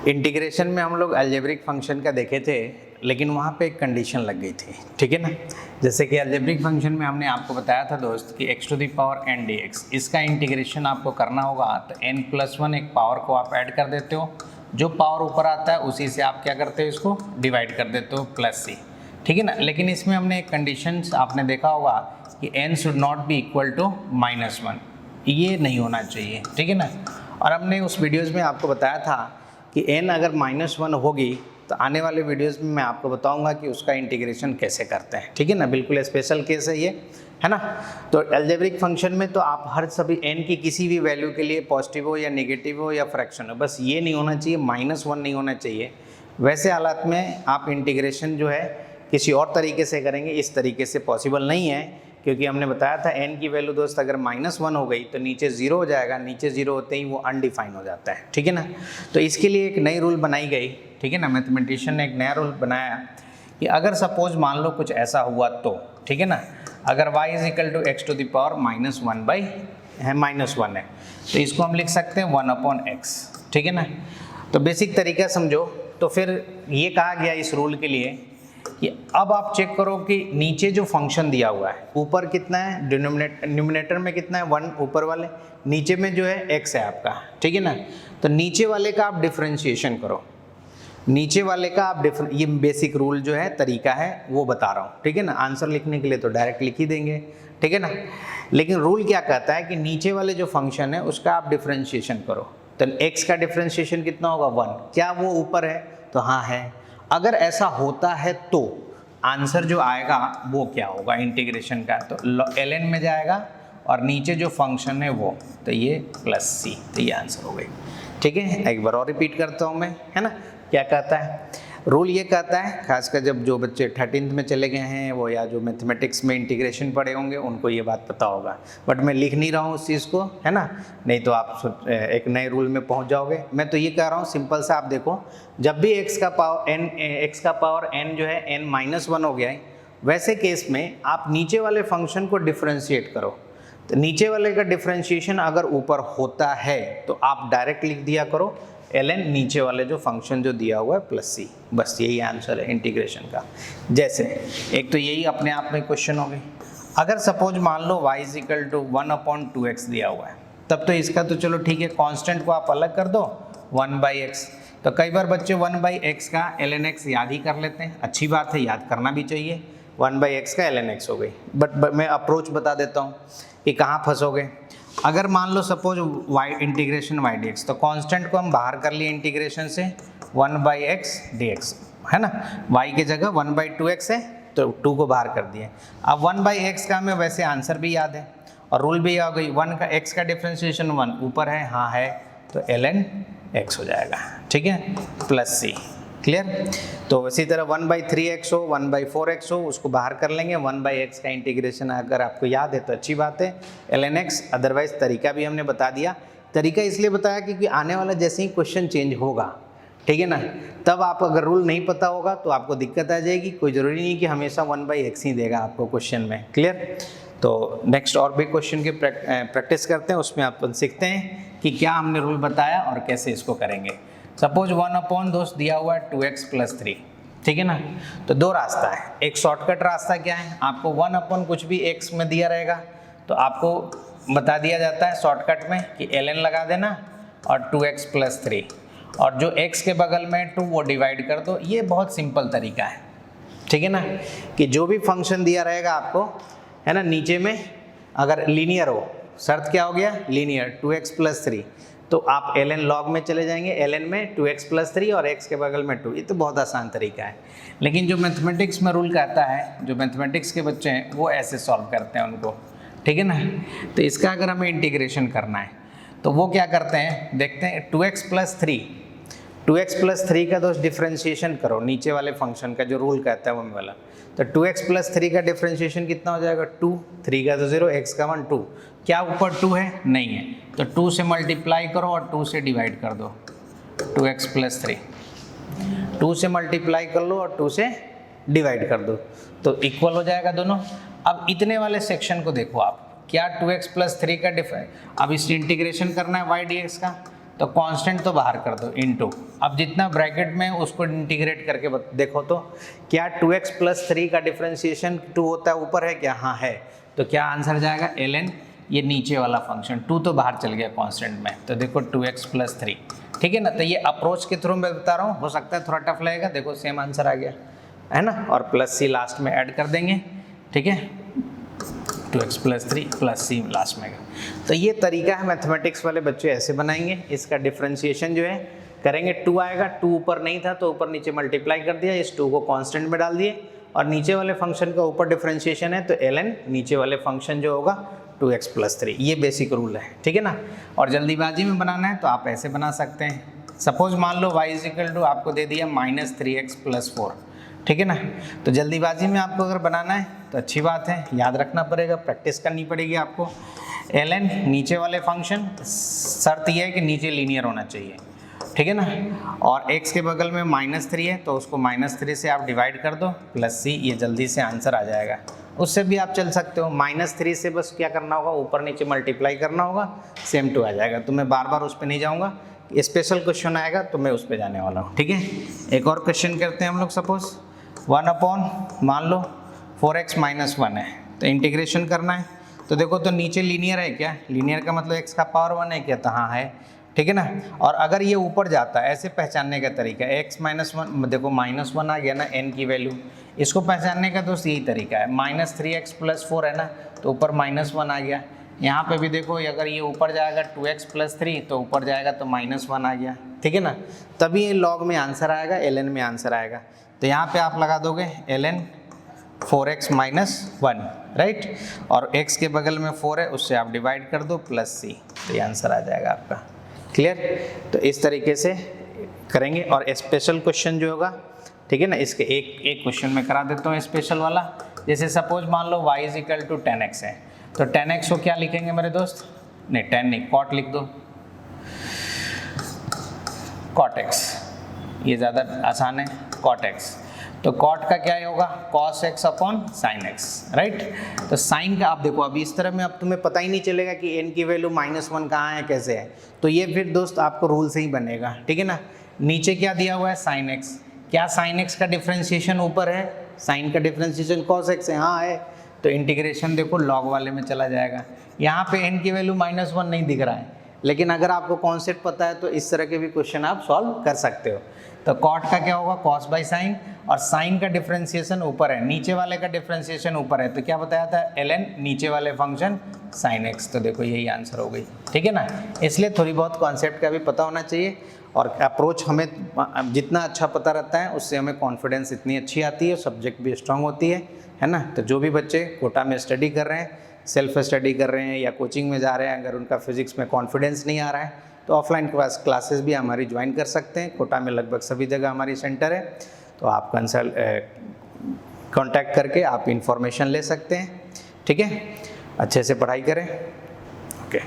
Integration में हम लोग अलजेब्रिक फंक्शन का देखे थे, लेकिन वहाँ पे एक कंडीशन लग गई थी, ठीक है ना। जैसे कि अलजेब्रिक फंक्शन में हमने आपको बताया था दोस्त कि x to the power n dx, इसका इंटीग्रेशन आपको करना होगा तो n+1 एक पावर को आप ऐड कर देते हो, जो पावर ऊपर आता है उसी से आप क्या करते हो, इसको डिवाइड कर देते हो +c, ठीक है ना। लेकिन इसमें हमने एक कंडीशन आपने देखा होगा कि n should not be equal to -1, ये नहीं होना चाहिए, ठीक है ना। और हमने उस वीडियोज़ में आपको बताया था कि n अगर -1 होगी तो आने वाले वीडियोस में मैं आपको बताऊंगा कि उसका इंटीग्रेशन कैसे करते हैं, ठीक है ना। बिल्कुल स्पेशल केस है ये, है ना। तो अलजेब्रिक फंक्शन में तो आप हर सभी n की किसी भी वैल्यू के लिए पॉजिटिव हो या नेगेटिव हो या फ्रैक्शन हो, बस ये नहीं होना चाहिए, -1 नहीं होना चाहिए। वैसे हालात में आप इंटीग्रेशन जो है किसी और तरीके से करेंगे, इस तरीके से पॉसिबल नहीं है, क्योंकि हमने बताया था n की वैल्यू दोस्त अगर -1 हो गई तो नीचे 0 हो जाएगा, नीचे 0 होते ही वो अनडिफाइन हो जाता है, ठीक है ना। तो इसके लिए एक नई रूल बनाई गई, ठीक है ना। मैथमेटिशियन ने एक नया रूल बनाया कि अगर सपोज मान लो कुछ ऐसा हुआ तो, ठीक है ना, अगर y = x to the power -1 है तो इसको हम लिख सकते हैं 1/x, ठीक है ना। तो बेसिक तरीका समझो, तो फिर ये कहा गया इस रूल के लिए कि अब आप चेक करो कि नीचे जो फंक्शन दिया हुआ है, ऊपर कितना है, न्यूमिनेटर में कितना है 1 ऊपर वाले, नीचे में जो है x है आपका, ठीक है ना। तो नीचे वाले का आप डिफरेंशिएशन करो, नीचे वाले का आप ये बेसिक रूल जो है, तरीका है वो बता रहा हूँ, ठीक है ना। आंसर लिखने के लिए तो डायरेक्ट लिख ही देंगे, ठीक है ना। लेकिन रूल क्या कहता है कि नीचे वाले जो फंक्शन है उसका आप डिफरेंशिएशन करो, तो x का डिफरेंशिएशन कितना होगा 1, क्या वो ऊपर है, तो हाँ है। अगर ऐसा होता है तो आंसर जो आएगा वो क्या होगा इंटीग्रेशन का, तो ln में जाएगा और नीचे जो फंक्शन है वो, तो ये +c, तो ये आंसर हो गई, ठीक है। एक बार और रिपीट करता हूँ मैं, है ना। क्या कहता है रूल, ये कहता है खासकर जब जो बच्चे 13th में चले गए हैं वो, या जो मैथमेटिक्स में इंटीग्रेशन पढ़े होंगे उनको ये बात पता होगा, बट मैं लिख नहीं रहा हूँ उस चीज़ को, है ना, नहीं तो आप एक नए रूल में पहुँच जाओगे। मैं तो ये कह रहा हूँ सिंपल सा, आप देखो जब भी x का पावर n जो है n-1 हो गया है, वैसे केस में आप नीचे वाले फंक्शन को डिफ्रेंशिएट करो, तो नीचे वाले का डिफ्रेंशिएशन अगर ऊपर होता है तो आप डायरेक्ट लिख दिया करो ln नीचे वाले जो फंक्शन जो दिया हुआ है +c, बस यही आंसर है इंटीग्रेशन का। जैसे एक तो यही अपने आप में क्वेश्चन हो गई। अगर सपोज मान लो y = 1/2x दिया हुआ है, तब तो इसका तो चलो ठीक है, कांस्टेंट को आप अलग कर दो 1/x। तो कई बार बच्चे 1/x का ln x याद ही कर लेते हैं, अच्छी बात है, याद करना भी चाहिए। 1/x का ln x हो गई, बट मैं अप्रोच बता देता हूँ कि कहाँ फंसोगे। अगर मान लो सपोज इंटीग्रेशन y dx, तो कांस्टेंट को हम बाहर कर लिए इंटीग्रेशन से 1/x dx, है ना। y की जगह 1/2x है तो 2 को बाहर कर दिए। अब 1/x का हमें वैसे आंसर भी याद है और रूल भी आ गई, 1 का x का डिफ्रेंशिएशन 1 ऊपर है, हाँ है, तो ln x हो जाएगा, ठीक है, +c, क्लियर। तो इसी तरह 1/3x हो, 1/4x हो, उसको बाहर कर लेंगे। 1/x का इंटीग्रेशन अगर आपको याद है तो अच्छी बात है, ln x। अदरवाइज तरीका भी हमने बता दिया, तरीका इसलिए बताया क्योंकि आने वाला जैसे ही क्वेश्चन चेंज होगा, ठीक है ना, तब आप अगर रूल नहीं पता होगा तो आपको दिक्कत आ जाएगी। कोई ज़रूरी नहीं कि हमेशा 1/x ही देगा आपको क्वेश्चन में, क्लियर। तो नेक्स्ट और भी क्वेश्चन की प्रैक्टिस करते हैं, उसमें अपन सीखते हैं कि क्या हमने रूल बताया और कैसे इसको करेंगे। सपोज 1/, दोस्त दिया हुआ है 2x + 3, ठीक है ना। तो दो रास्ता है, एक शॉर्टकट रास्ता क्या है, आपको 1/, कुछ भी x में दिया रहेगा तो आपको बता दिया जाता है शॉर्टकट में कि ln लगा देना और 2x + 3, और जो x के बगल में 2 वो डिवाइड कर दो। ये बहुत सिंपल तरीका है, ठीक है ना, कि जो भी फंक्शन दिया रहेगा आपको, है ना, नीचे में अगर लीनियर हो, शर्त क्या हो गया, लीनियर, 2x + 3, तो आप ln log में चले जाएंगे, ln में 2x + 3 और x के बगल में 2। ये तो बहुत आसान तरीका है, लेकिन जो मैथमेटिक्स में रूल कहता है, जो मैथमेटिक्स के बच्चे हैं वो ऐसे सॉल्व करते हैं उनको, ठीक है ना। तो इसका अगर हमें इंटीग्रेशन करना है तो वो क्या करते हैं, देखते हैं। 2x + 3 का दोस्त डिफ्रेंशिएशन करो, नीचे वाले फंक्शन का जो रूल कहता है वो वाला। तो 2x + 3 का डिफ्रेंशिएशन कितना हो जाएगा, 2, 3 का तो 0, x का 1, 2, क्या ऊपर 2 है, नहीं है, तो 2 से मल्टीप्लाई करो और 2 से डिवाइड कर दो। 2x + 3, 2 से मल्टीप्लाई कर लो और 2 से डिवाइड कर दो, तो इक्वल हो जाएगा दोनों। अब इतने वाले सेक्शन को देखो आप, क्या 2x + 3 का डिफरेंस, अब इस इंटीग्रेशन करना है y dx का, तो कांस्टेंट तो बाहर कर दो इनटू, अब जितना ब्रैकेट में उसको इंटीग्रेट करके देखो तो क्या 2x + 3 का डिफरेंशिएशन 2 होता है, ऊपर है क्या, हाँ है, तो क्या आंसर जाएगा ln, ये नीचे वाला फंक्शन 2 तो बाहर चल गया कांस्टेंट में, तो देखो 2x + 3, ठीक है ना। तो ये अप्रोच के थ्रू मैं बता रहा हूँ, हो सकता है थोड़ा टफ लगेगा, देखो सेम आंसर आ गया है ना, और +c लास्ट में ऐड कर देंगे, ठीक है, 2x + 3 + c लास्ट में। तो ये तरीका है, मैथमेटिक्स वाले बच्चे ऐसे बनाएंगे, इसका डिफरेंशिएशन जो है करेंगे, 2 आएगा, 2 ऊपर नहीं था तो ऊपर नीचे मल्टीप्लाई कर दिया, इस 2 को कांस्टेंट में डाल दिए, और नीचे वाले फंक्शन का ऊपर डिफरेंशिएशन है तो ln नीचे वाले फंक्शन जो होगा 2x + 3, ये बेसिक रूल है, ठीक है ना। और जल्दीबाजी में बनाना है तो आप ऐसे बना सकते हैं, सपोज मान लो y = आपको दे दिया -3x + 4, ठीक है ना। तो जल्दीबाजी में आपको अगर बनाना है तो अच्छी बात है, याद रखना पड़ेगा, प्रैक्टिस करनी पड़ेगी आपको। ln नीचे वाले फंक्शन, शर्त यह है कि नीचे लीनियर होना चाहिए, ठीक है ना, और x के बगल में -3 है तो उसको -3 से आप डिवाइड कर दो, +c, ये जल्दी से आंसर आ जाएगा। उससे भी आप चल सकते हो, -3 से बस क्या करना होगा, ऊपर नीचे मल्टीप्लाई करना होगा, सेम 2 आ जाएगा। तो मैं बार बार उस पर नहीं जाऊँगा, स्पेशल क्वेश्चन आएगा तो मैं उस पर जाने वाला हूँ, ठीक है। एक और क्वेश्चन करते हैं हम लोग, सपोज 1 मान लो 4x - 1 है, तो इंटीग्रेशन करना है, तो देखो तो नीचे लीनियर है क्या, लीनियर का मतलब x का पावर 1 है क्या, तो हाँ है, ठीक है ना। और अगर ये ऊपर जाता है, ऐसे पहचानने का तरीका, x - 1, देखो -1 आ गया ना n की वैल्यू, इसको पहचानने का दोस्त यही तरीका है, -3x + 4 है ना, तो ऊपर -1 आ गया, यहाँ पे भी देखो अगर ये ऊपर जाएगा 2x + 3 तो ऊपर जाएगा तो -1 आ गया, ठीक है ना, तभी ये लॉग में आंसर आएगा, ln में आंसर आएगा। तो यहाँ पे आप लगा दोगे ln 4x - 1, राइट, और x के बगल में 4 है, उससे आप डिवाइड कर दो +c, तो ये आंसर आ जाएगा आपका, क्लियर। तो इस तरीके से करेंगे, और स्पेशल क्वेश्चन जो होगा, ठीक है ना, इसके एक क्वेश्चन में करा देता हूँ स्पेशल वाला। जैसे सपोज मान लो y = 10x है, तो 10x को क्या लिखेंगे मेरे दोस्त, नहीं 10 नहीं, cot लिख दो, cot x, ये ज़्यादा आसान है, cot x, तो cot का क्या होगा, cos x / sin x, right. तो sin का आप देखो, अभी इस तरह में अब तुम्हें पता ही नहीं चलेगा कि n की वैल्यू -1 कहाँ है, कैसे है, तो ये फिर दोस्त आपको रूल से ही बनेगा, ठीक है ना। नीचे क्या दिया हुआ है, sin x, क्या sin x का डिफरेंशिएशन ऊपर है, sin का डिफरेंशिएशन cos x है, हाँ है, तो इंटीग्रेशन देखो लॉग वाले में चला जाएगा। यहाँ पे n की वैल्यू -1 नहीं दिख रहा है, लेकिन अगर आपको कॉन्सेप्ट पता है तो इस तरह के भी क्वेश्चन आप सॉल्व कर सकते हो। तो cot का क्या होगा, cos / sin, और sin का डिफरेंशिएशन ऊपर है, नीचे वाले का डिफरेंशिएशन ऊपर है, तो क्या बताया था, ln नीचे वाले फंक्शन sin x, तो देखो यही आंसर हो गई, ठीक है ना। इसलिए थोड़ी बहुत कॉन्सेप्ट का भी पता होना चाहिए, और अप्रोच हमें जितना अच्छा पता रहता है उससे हमें कॉन्फिडेंस इतनी अच्छी आती है, सब्जेक्ट भी स्ट्रांग होती है ना। तो जो भी बच्चे कोटा में स्टडी कर रहे हैं, सेल्फ स्टडी कर रहे हैं या कोचिंग में जा रहे हैं, अगर उनका फिजिक्स में कॉन्फिडेंस नहीं आ रहा है तो ऑफलाइन क्लासेस भी हमारी ज्वाइन कर सकते हैं। कोटा में लगभग सभी जगह हमारी सेंटर है, तो आप कांटेक्ट करके आप इंफॉर्मेशन ले सकते हैं, ठीक है। अच्छे से पढ़ाई करें, ओके।